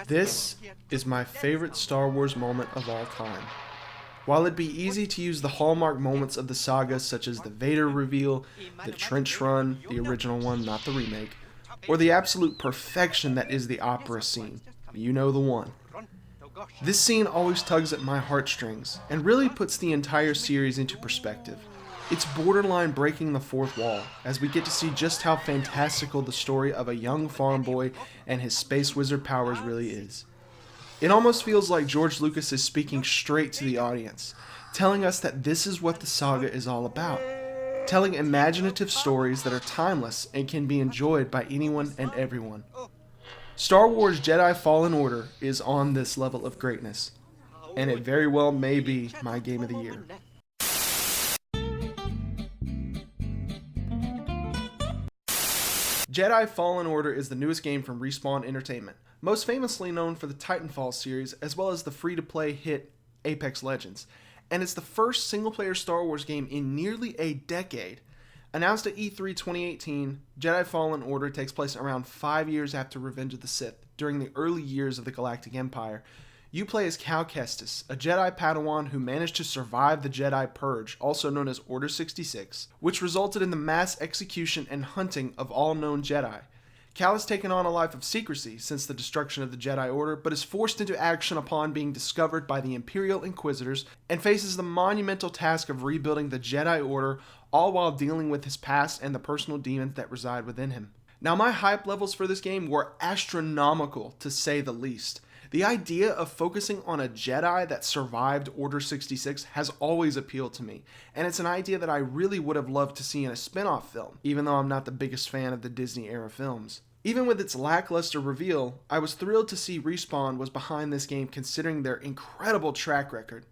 This is my favorite Star Wars moment of all time. While it'd be easy to use the hallmark moments of the saga such as the Vader reveal, the trench run, the original one, not the remake, or the absolute perfection that is the opera scene, you know the one. This scene always tugs at my heartstrings and really puts the entire series into perspective. It's borderline breaking the fourth wall, as we get to see just how fantastical the story of a young farm boy and his space wizard powers really is. It almost feels like George Lucas is speaking straight to the audience, telling us that this is what the saga is all about. Telling imaginative stories that are timeless and can be enjoyed by anyone and everyone. Star Wars Jedi Fallen Order is on this level of greatness, and it very well may be my game of the year. Jedi Fallen Order is the newest game from Respawn Entertainment, most famously known for the Titanfall series as well as the free-to-play hit Apex Legends, and it's the first single-player Star Wars game in nearly a decade. Announced at E3 2018, Jedi Fallen Order takes place around 5 years after Revenge of the Sith, during the early years of the Galactic Empire. You play as Cal Kestis, a Jedi Padawan who managed to survive the Jedi Purge, also known as Order 66, which resulted in the mass execution and hunting of all known Jedi. Cal has taken on a life of secrecy since the destruction of the Jedi Order, but is forced into action upon being discovered by the Imperial Inquisitors and faces the monumental task of rebuilding the Jedi Order, all while dealing with his past and the personal demons that reside within him. Now, my hype levels for this game were astronomical, to say the least. The idea of focusing on a Jedi that survived Order 66 has always appealed to me, and it's an idea that I really would have loved to see in a spin-off film, even though I'm not the biggest fan of the Disney-era films. Even with its lackluster reveal, I was thrilled to see Respawn was behind this game considering their incredible track record.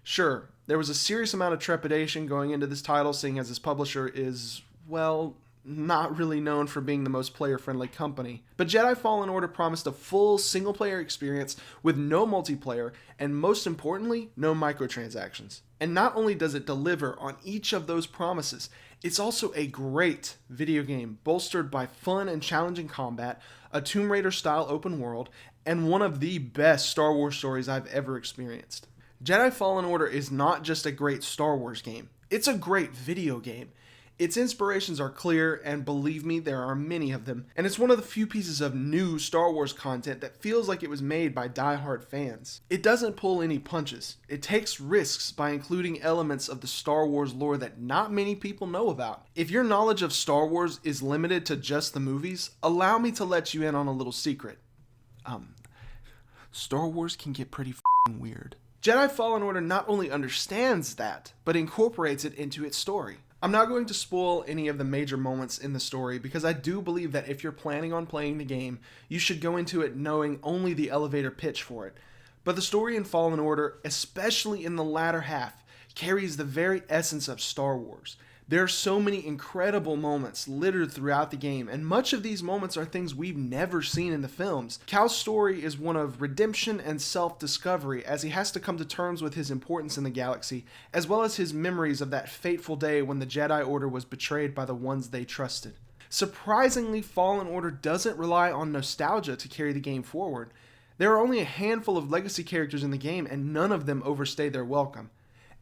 Sure, there was a serious amount of trepidation going into this title, seeing as its publisher is, well, not really known for being the most player-friendly company. But Jedi Fallen Order promised a full single-player experience with no multiplayer, and most importantly, no microtransactions. And not only does it deliver on each of those promises, it's also a great video game bolstered by fun and challenging combat, a Tomb Raider-style open world, and one of the best Star Wars stories I've ever experienced. Jedi Fallen Order is not just a great Star Wars game, it's a great video game. Its inspirations are clear, and believe me, there are many of them, and it's one of the few pieces of new Star Wars content that feels like it was made by die-hard fans. It doesn't pull any punches. It takes risks by including elements of the Star Wars lore that not many people know about. If your knowledge of Star Wars is limited to just the movies, allow me to let you in on a little secret. Star Wars can get pretty f***ing weird. Jedi Fallen Order not only understands that, but incorporates it into its story. I'm not going to spoil any of the major moments in the story because I do believe that if you're planning on playing the game, you should go into it knowing only the elevator pitch for it. But the story in Fallen Order, especially in the latter half, carries the very essence of Star Wars. There are so many incredible moments littered throughout the game, and much of these moments are things we've never seen in the films. Cal's story is one of redemption and self-discovery as he has to come to terms with his importance in the galaxy, as well as his memories of that fateful day when the Jedi Order was betrayed by the ones they trusted. Surprisingly, Fallen Order doesn't rely on nostalgia to carry the game forward. There are only a handful of legacy characters in the game, and none of them overstay their welcome.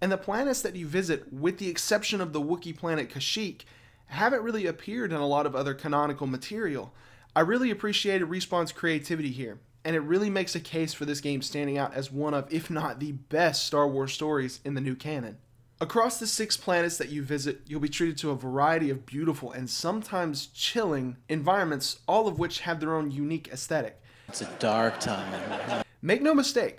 And the planets that you visit, with the exception of the Wookiee planet Kashyyyk, haven't really appeared in a lot of other canonical material. I really appreciated Respawn's creativity here, and it really makes a case for this game standing out as one of, if not the best Star Wars stories in the new canon. Across the 6 planets that you visit, you'll be treated to a variety of beautiful and sometimes chilling environments, all of which have their own unique aesthetic. It's a dark time. Make no mistake,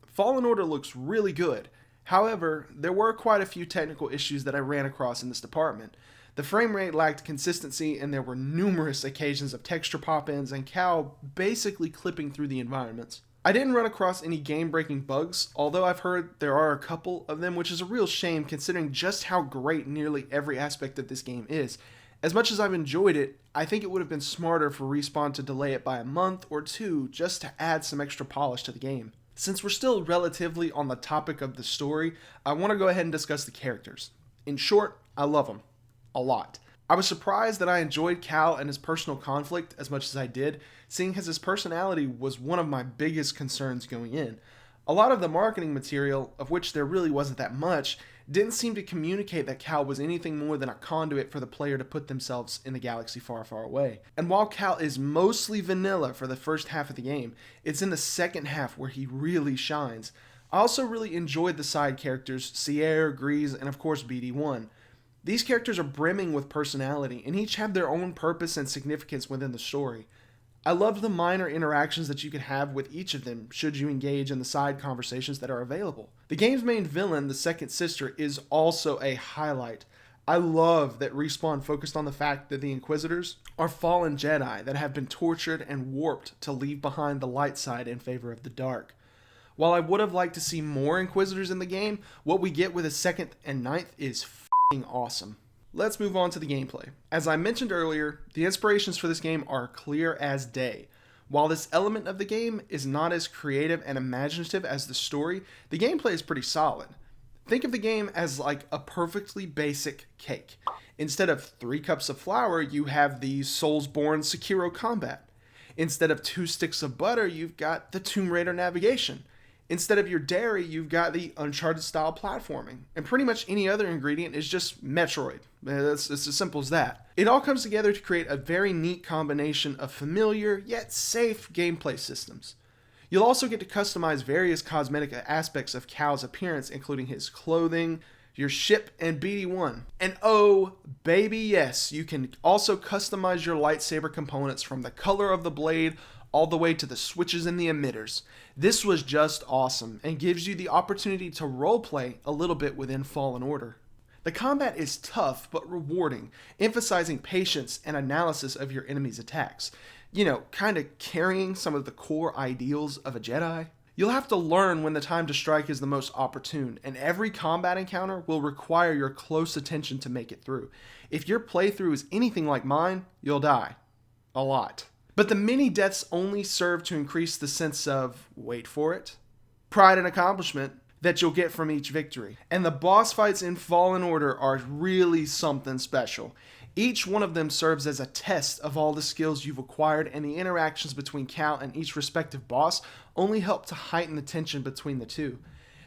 Fallen Order looks really good. However, there were quite a few technical issues that I ran across in this department. The frame rate lacked consistency, and there were numerous occasions of texture pop-ins and Cal basically clipping through the environments. I didn't run across any game-breaking bugs, although I've heard there are a couple of them, which is a real shame considering just how great nearly every aspect of this game is. As much as I've enjoyed it, I think it would have been smarter for Respawn to delay it by a month or two just to add some extra polish to the game. Since we're still relatively on the topic of the story, I want to go ahead and discuss the characters. In short, I love them. A lot. I was surprised that I enjoyed Cal and his personal conflict as much as I did, seeing as his personality was one of my biggest concerns going in. A lot of the marketing material, of which there really wasn't that much, didn't seem to communicate that Cal was anything more than a conduit for the player to put themselves in the galaxy far, far away. And while Cal is mostly vanilla for the first half of the game, it's in the second half where he really shines. I also really enjoyed the side characters, Sierra, Grease, and of course BD1. These characters are brimming with personality, and each have their own purpose and significance within the story. I loved the minor interactions that you could have with each of them should you engage in the side conversations that are available. The game's main villain, the Second Sister, is also a highlight. I love that Respawn focused on the fact that the Inquisitors are fallen Jedi that have been tortured and warped to leave behind the light side in favor of the dark. While I would have liked to see more Inquisitors in the game, what we get with the 2nd and 9th is f***ing awesome. Let's move on to the gameplay. As I mentioned earlier, the inspirations for this game are clear as day. While this element of the game is not as creative and imaginative as the story, the gameplay is pretty solid. Think of the game as like a perfectly basic cake. Instead of 3 cups of flour, you have the Soulsborne Sekiro combat. Instead of 2 sticks of butter, you've got the Tomb Raider navigation. Instead of your dairy, you've got the Uncharted style platforming. And pretty much any other ingredient is just Metroid. It's as simple as that. It all comes together to create a very neat combination of familiar yet safe gameplay systems. You'll also get to customize various cosmetic aspects of Cal's appearance, including his clothing, your ship, and BD1. And oh, baby, yes, you can also customize your lightsaber components from the color of the blade all the way to the switches and the emitters. This was just awesome and gives you the opportunity to roleplay a little bit within Fallen Order. The combat is tough but rewarding, emphasizing patience and analysis of your enemy's attacks. You know, kind of carrying some of the core ideals of a Jedi. You'll have to learn when the time to strike is the most opportune, and every combat encounter will require your close attention to make it through. If your playthrough is anything like mine, you'll die. A lot. But the many deaths only serve to increase the sense of, wait for it, pride and accomplishment that you'll get from each victory. And the boss fights in Fallen Order are really something special. Each one of them serves as a test of all the skills you've acquired, and the interactions between Cal and each respective boss only help to heighten the tension between the two.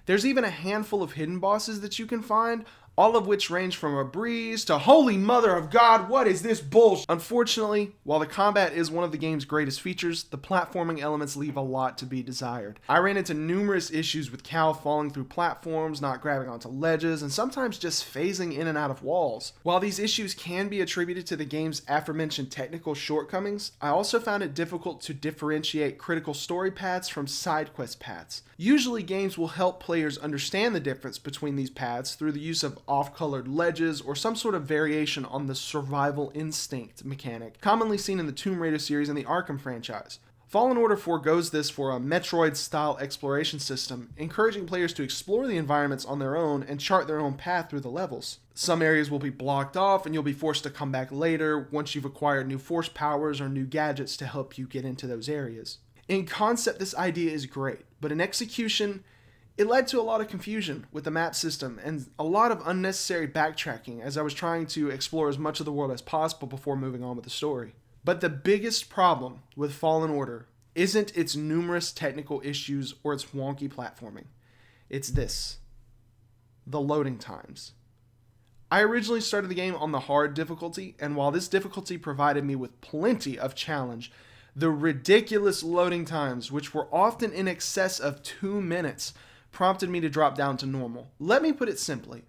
There's even a handful of hidden bosses that you can find, all of which range from a breeze to holy mother of God, what is this bullshit? Unfortunately, while the combat is one of the game's greatest features, the platforming elements leave a lot to be desired. I ran into numerous issues with Cal falling through platforms, not grabbing onto ledges, and sometimes just phasing in and out of walls. While these issues can be attributed to the game's aforementioned technical shortcomings, I also found it difficult to differentiate critical story paths from side quest paths. Usually games will help players understand the difference between these paths through the use of off-colored ledges or some sort of variation on the survival instinct mechanic, commonly seen in the Tomb Raider series and the Arkham franchise. Fallen Order forgoes this for a Metroid-style exploration system, encouraging players to explore the environments on their own and chart their own path through the levels. Some areas will be blocked off and you'll be forced to come back later once you've acquired new force powers or new gadgets to help you get into those areas. In concept, this idea is great, but in execution, it led to a lot of confusion with the map system and a lot of unnecessary backtracking as I was trying to explore as much of the world as possible before moving on with the story. But the biggest problem with Fallen Order isn't its numerous technical issues or its wonky platforming. It's this: the loading times. I originally started the game on the hard difficulty, and while this difficulty provided me with plenty of challenge, the ridiculous loading times, which were often in excess of 2 minutes, prompted me to drop down to normal. Let me put it simply.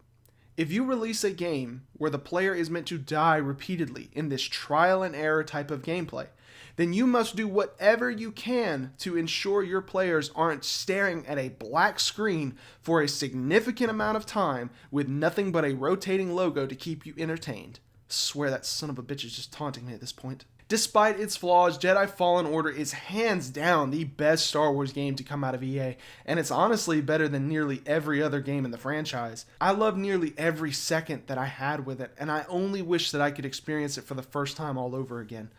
If you release a game where the player is meant to die repeatedly in this trial and error type of gameplay, then you must do whatever you can to ensure your players aren't staring at a black screen for a significant amount of time with nothing but a rotating logo to keep you entertained. Swear that son of a bitch is just taunting me at this point. Despite its flaws, Jedi Fallen Order is hands down the best Star Wars game to come out of EA, and it's honestly better than nearly every other game in the franchise. I love nearly every second that I had with it, and I only wish that I could experience it for the first time all over again.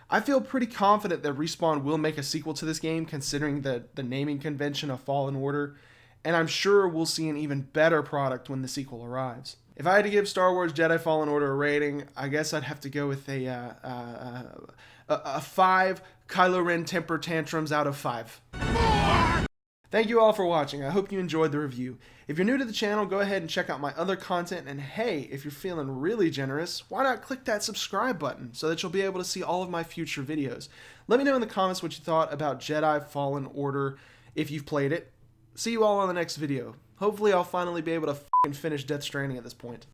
I feel pretty confident that Respawn will make a sequel to this game, considering the naming convention of Fallen Order, and I'm sure we'll see an even better product when the sequel arrives. If I had to give Star Wars Jedi Fallen Order a rating, I guess I'd have to go with a 5 Kylo Ren temper tantrums out of 5. Thank you all for watching. I hope you enjoyed the review. If you're new to the channel, go ahead and check out my other content. And hey, if you're feeling really generous, why not click that subscribe button so that you'll be able to see all of my future videos. Let me know in the comments what you thought about Jedi Fallen Order if you've played it. See you all on the next video. Hopefully I'll finally be able to finish Death Stranding at this point.